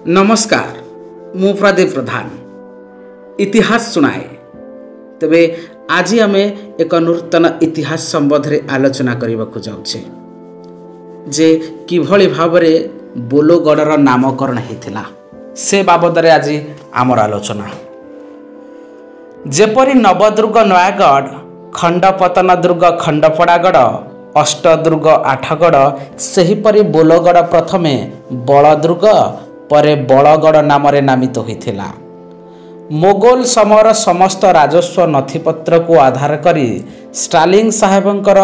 नमस्कार मु प्रदीप प्रधान इतिहास सुनाए तेबे आज आम एक नूतन इतिहास संबंध में आलोचना करने को जाऊे जे किभली भाव में बोलोगढ़ नामकरण होता से बाबद में आज आमर आलोचना। जेपरी नवदुर्ग नयागढ़, खंडपतन दुर्ग खंडपड़ागढ़, अष्टदुर्ग आठगढ़, सेहीपरि बोलोगढ़ प्रथमे बलदुर्ग परे बलगढ़ नाम नामित होता। मोगल समयर समस्त राजस्व नथिपत्र को आधार करी स्टार्लिंग साहेबंकर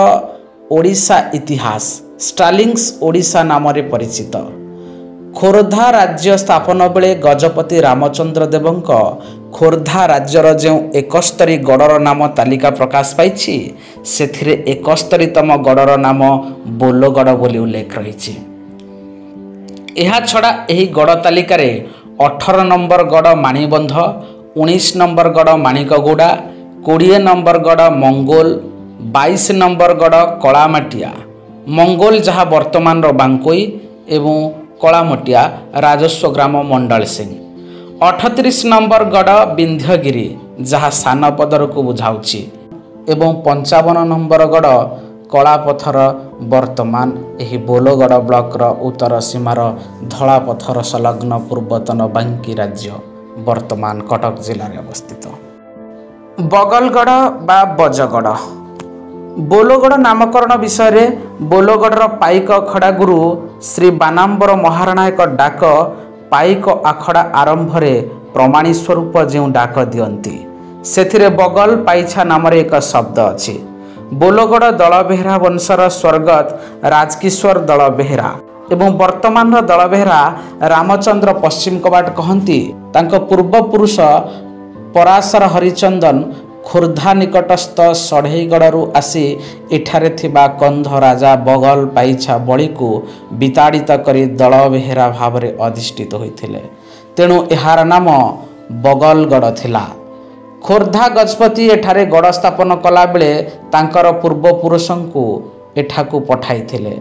ओडिशा इतिहास स्टार्लिंग्स ओडिशा नाम परिचित। खोर्धा राज्य स्थापन बेले गजपति रामचंद्र देवंक खोर्धा राज्यर जो 71 गढ़र नाम तालिका प्रकाश पाई से 71तम गढ़र नाम बोलोगढ़ बोली उल्लेख रही। यह छड़ा यही गढ़ तालिकार 18 नंबर गढ़ माणीबंध, 19 नंबर गढ़ माणिकगुड़ा, 20 नंबर गढ़ मंगोल, 22 नंबर गढ़ कलामाटिया मंगोल जहाँ वर्तमान बांकोई एवं कलामटिया राजस्व ग्राम मंडल सिंह, 38 नंबर गढ़ विंध्यगिरी जहाँ सानपदर को बुझाऊँची एवं 55 नंबर गढ़ कलापथर वर्तमान यही बोलोगढ़ ब्लॉक उत्तर सीमार धला पथर संलग्न पूर्वतन बांकी राज्य वर्तमान कटक जिले में अवस्थित। बगलगढ़ बा बजगढ़ बोलोगढ़ नामकरण विषय में बोलोगढ़ पाइक अखड़ा गुरु श्री बानाम्बर महाराणा एक डाक पाइक आखड़ा आरंभ प्रमाणी स्वरूप जो डाक दियंती से बगल पाइछा नाम एक शब्द अच्छी। बोलोगढ़ दलबेहरा वंशर स्वर्गत राजकिशोर दलबेहरा एवं वर्तमान दलबेहरा रामचंद्र पश्चिम कबाट कहती तांको पूर्वपुरुष पराशर हरिचंदन खोर्धा निकटस्थ सढ़ईगढ़ आसी एठारे थिबा कंध राजा बगल पाइछा बड़ी को विताड़ित करी दलबेहरा भाव में अधिष्ठित होइथिले, तेणु एहार नाम बगलगढ़ थिला। खोर्धा गजपति एठारे गढ़ स्थापन कला बेले तांकर पूर्वपुरुषों को एठाकू पठाइथिले।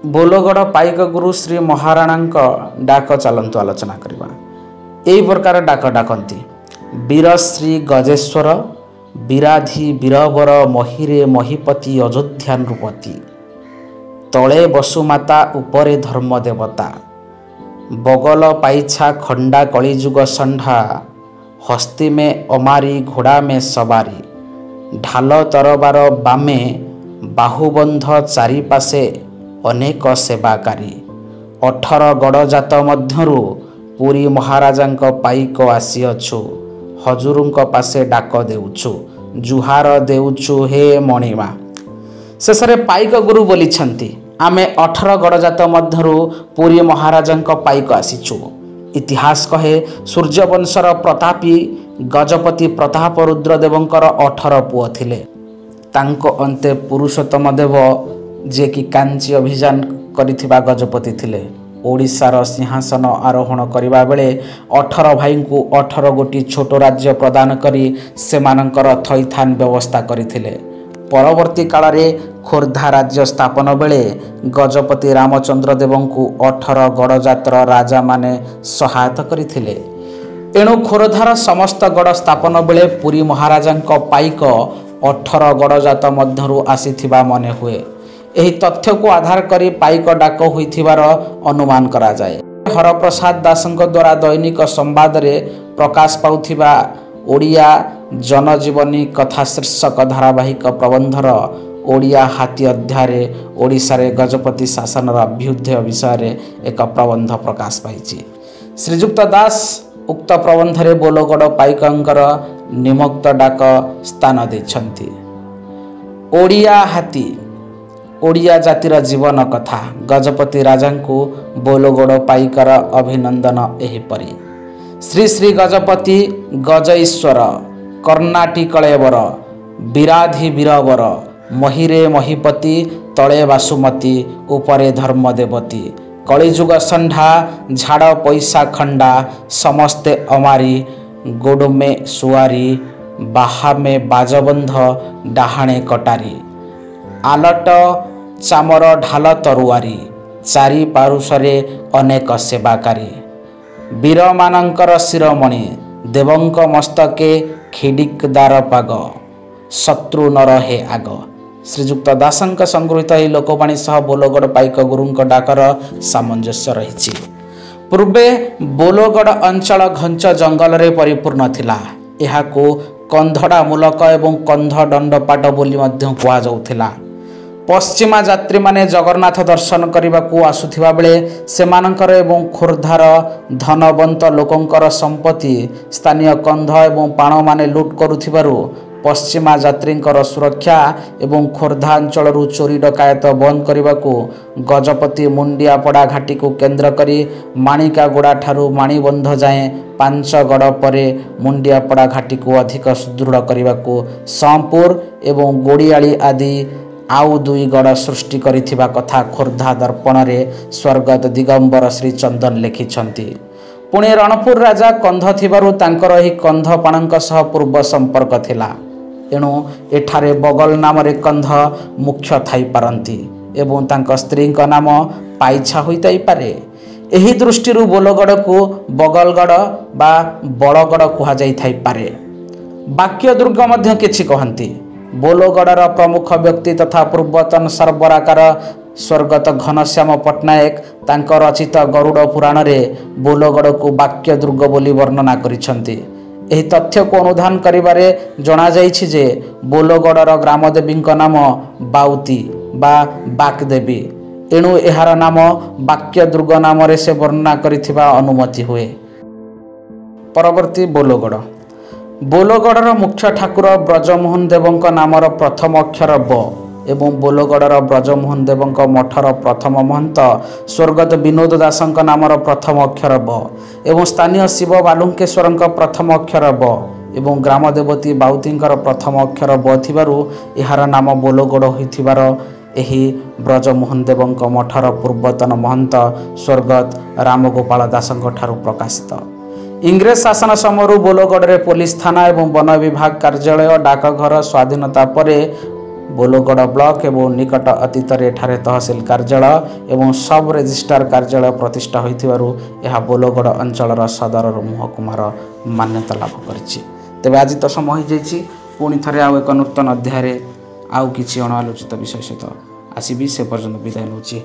बोलोगढ़ पाइक गुरु श्री महाराणा डाक चलंतु आलोचना करबा। एही प्रकार डाक डाकंती वीर श्री गजेश्वर विराधी वीरवर महिरे महिपति अयोध्या नृपति तले बसुमाता उपरे धर्म देवता बगल पाइछा खंडा कलिजुग संढा हस्ती में अमारी घोड़ा में सवारी ढाल तरबार बामे बाहुबंध चारिपाशे अनेक सेवाकारी 18 गढ़जात मध्यरु पुरी महाराजांक पाइक आसीअछु हजूरुंक पासे डाक देउछु जुहार देउछु हे मणिमा। शेषे पाइक गुरु बोली आमे 18 गढ़जात मध्यरु पुरी महाराजांक पाइक आसीछु। इतिहास कहे सूर्यवंशर प्रतापी गजपति प्रताप रुद्रदेवंकर 18 पुओ थिले। तांको अंते पुरुषोत्तम देव जे कि कांची अभियान करिथिबा गजपति थिले। ओडिशार सिंहासन आरोहण करिबा बेले 18 भाई को 18 गोटी छोट राज्य प्रदान करी सेमानंकर थैथान व्यवस्था करिथिले। परवर्ती काल में खोर्धा राज्य स्थापन बेले गजपति रामचंद्र देवं को 18 गढ़जातर राजा माने सहायता करथिले। एणु खोर्धार समस्त गढ़ स्थापन बेले पुरी महाराजांक पाइक 18 गढ़जात मध्यरु आसीथिबा मने हुए। एही तथ्य को आधार करी पाइक डाक होइथिबार अनुमान करा जाए। हरप्रसाद दासंक द्वारा दैनिक संवाद रे प्रकाश पाउथिबा ओडिया जनजीवनी कथा शीर्षक धारावाहिक प्रबंधर ओडिया हाथी अध्याय ओडिशा रे गजपति शासन अभ्युदय विषय एक प्रबंध प्रकाश पाई। श्रीजुक्त दास उक्त प्रबंध रे बोलोगढ़ पाइकंकर निमक्त डाक स्थान देछंती। ओडिया हाथी ओडिया जातिर जीवन कथा गजपति राजा को बोलोगढ़ पाइकर अभिनंदन एहीपरि। श्री श्री गजपति गजईश्वर कर्णाटी कलेवर विराधी वीरवर महिरे महिपति तले वासुमती उपरे धर्म देवती कलिजुग संढा झाड़ पैसा खंडा समस्ते अमारी गोड़ में सुआरी बाहा में बाजबंध डाहाणे कटारी आलट चामर ढाल तरुआरी चारि पारुषरे अनेक सेवाकारी ବୀରମାନଙ୍କର ଶିରୋମଣି ଦେବଙ୍କ ମସ୍ତକେ ଖିଡ଼ିକଦାର ପାଗ ଶତ୍ରୁ ନ ରହେ ଆଗ। ଶ୍ରୀଯୁକ୍ତ ଦାସଙ୍କ ସଂଗୃହୀତ ଏହି ଲୋକବାଣୀ ସହ ବୋଲଗଡ଼ ପାଇକ ଗୁରୁଙ୍କ ଡାକର ସାମଞ୍ଜସ୍ୟ ରହିଛି। ପୂର୍ବେ ବୋଲଗଡ଼ ଅଞ୍ଚଳ ଘଞ୍ଚ ଜଙ୍ଗଲରେ ପରିପୂର୍ଣ୍ଣ ଥିଲା। ଏହାକୁ କନ୍ଧଡ଼ା ମୂଲକ ଏବଂ କନ୍ଧ ଦଣ୍ଡପାଟ ବୋଲି ମଧ୍ୟ କୁହାଯାଉଥିଲା। ପଶ୍ଚିମା ଯାତ୍ରୀମାନେ ଜଗନ୍ନାଥ ଦର୍ଶନ କରିବାକୁ ଆସୁଥିବା ବେଳେ ସେମାନଙ୍କର ଏବଂ ଖୋର୍ଦ୍ଧାର ଧନବନ୍ତ ଲୋକଙ୍କର ସମ୍ପତ୍ତି ସ୍ଥାନୀୟ କନ୍ଧ ଏବଂ ପାଣମାନେ ଲୁଟ୍ କରୁଥିବାରୁ ପଶ୍ଚିମା ଯାତ୍ରୀଙ୍କର ସୁରକ୍ଷା ଏବଂ ଖୋର୍ଦ୍ଧା ଅଞ୍ଚଳରୁ ଚୋରି ଡକାୟତ ବନ୍ଦ କରିବାକୁ ଗଜପତି ମୁଣ୍ଡିଆପଡ଼ା ଘାଟିକୁ କେନ୍ଦ୍ର କରି ମାଣିକାଗୁଡ଼ା ଠାରୁ ମାଣିବନ୍ଧ ଯାଏଁ ପାଞ୍ଚଗଡ଼ ପରେ ମୁଣ୍ଡିଆପଡ଼ା ଘାଟିକୁ ଅଧିକ ସୁଦୃଢ଼ କରିବାକୁ ସମ୍ପୁର ଏବଂ ଗୋଡ଼ିଆଳି ଆଦି ଆଉ ଦୁଇ ଗଡ଼ ସୃଷ୍ଟି କରିଥିବା କଥା ଖୋର୍ଦ୍ଧା ଦର୍ପଣରେ ସ୍ୱର୍ଗତ ଦିଗମ୍ବର ଶ୍ରୀ ଚନ୍ଦନ ଲେଖିଛନ୍ତି। ପୁଣି ରଣପୁର ରାଜା କନ୍ଧ ଥିବାରୁ ତାଙ୍କର ଏହି କନ୍ଧପାଣଙ୍କ ସହ ପୂର୍ବ ସମ୍ପର୍କ ଥିଲା। ଏଣୁ ଏଠାରେ ବଗଲ ନାମରେ କନ୍ଧ ମୁଖ୍ୟ ଥାଇପାରନ୍ତି ଏବଂ ତାଙ୍କ ସ୍ତ୍ରୀଙ୍କ ନାମ ପାଇଛା ହୋଇଥାଇପାରେ। ଏହି ଦୃଷ୍ଟିରୁ ବୋଲଗଡ଼କୁ ବଗଲଗଡ଼ ବା ବଳଗଡ଼ କୁହାଯାଇଥାଇପାରେ। ବାକ୍ୟ ଦୁର୍ଗ ମଧ୍ୟ କିଛି କହନ୍ତି। ବୋଲଗଡ଼ର ପ୍ରମୁଖ ବ୍ୟକ୍ତି ତଥା ପୂର୍ବତନ ସର୍ବରାକାର ସ୍ୱର୍ଗତ ଘନଶ୍ୟାମ ପଟ୍ଟନାୟକ ତାଙ୍କ ରଚିତ ଗରୁଡ଼ ପୁରାଣରେ ବୋଲଗଡ଼କୁ ବାକ୍ୟ ଦୁର୍ଗ ବୋଲି ବର୍ଣ୍ଣନା କରିଛନ୍ତି। ଏହି ତଥ୍ୟକୁ ଅନୁଧ୍ୟାନ କରିବାରେ ଜଣାଯାଇଛି ଯେ ବୋଲଗଡ଼ର ଗ୍ରାମଦେବୀଙ୍କ ନାମ ବାଉତି ବା ବାକଦେବୀ। ଏଣୁ ଏହାର ନାମ ବାକ୍ୟ ଦୁର୍ଗ ନାମରେ ସେ ବର୍ଣ୍ଣନା କରିଥିବା ଅନୁମତି ହୁଏ। ପରବର୍ତ୍ତୀ ବୋଲଗଡ଼। ବୋଲଗଡ଼ର ମୁଖ୍ୟ ଠାକୁର ବ୍ରଜମୋହନ ଦେବଙ୍କ ନାମର ପ୍ରଥମ ଅକ୍ଷର ବ ଏବଂ ବୋଲଗଡ଼ର ବ୍ରଜମୋହନ ଦେବଙ୍କ ମଠର ପ୍ରଥମ ମହନ୍ତ ସ୍ୱର୍ଗତ ବିନୋଦ ଦାସଙ୍କ ନାମର ପ୍ରଥମ ଅକ୍ଷର ବ ଏବଂ ସ୍ଥାନୀୟ ଶିବ ବାଲୁଙ୍କେଶ୍ୱରଙ୍କ ପ୍ରଥମ ଅକ୍ଷର ବ ଏବଂ ଗ୍ରାମ ଦେବତୀ ବାଉତୀଙ୍କର ପ୍ରଥମ ଅକ୍ଷର ବ ଥିବାରୁ ଏହାର ନାମ ବୋଲଗଡ଼ ହୋଇଥିବାର ଏହି ବ୍ରଜମୋହନ ଦେବଙ୍କ ମଠର ପୂର୍ବତନ ମହନ୍ତ ସ୍ୱର୍ଗତ ରାମଗୋପାଳ ଦାସଙ୍କ ଠାରୁ ପ୍ରକାଶିତ। ଇଂରେଜ ଶାସନ ସମୟରୁ ବୋଲଗଡ଼ରେ ପୋଲିସ ଥାନା ଏବଂ ବନ ବିଭାଗ କାର୍ଯ୍ୟାଳୟ ଡାକଘର ସ୍ୱାଧୀନତା ପରେ ବୋଲଗଡ଼ ବ୍ଲକ ଏବଂ ନିକଟ ଅତୀତରେ ଏଠାରେ ତହସିଲ କାର୍ଯ୍ୟାଳୟ ଏବଂ ସବ୍ ରେଜିଷ୍ଟ୍ରାର କାର୍ଯ୍ୟାଳୟ ପ୍ରତିଷ୍ଠା ହୋଇଥିବାରୁ ଏହା ବୋଲଗଡ଼ ଅଞ୍ଚଳର ସଦର ମହକୁମାର ମାନ୍ୟତା ଲାଭ କରିଛି। ତେବେ ଆଜି ତ ସମୟ ହୋଇଯାଇଛି। ପୁଣି ଥରେ ଆଉ ଏକ ନୂତନ ଅଧ୍ୟାୟରେ ଆଉ କିଛି ଅଣଆଲୋଚିତ ବିଷୟ ସହିତ ଆସିବି। ସେ ପର୍ଯ୍ୟନ୍ତ ବିଦାୟ ନେଉଛି।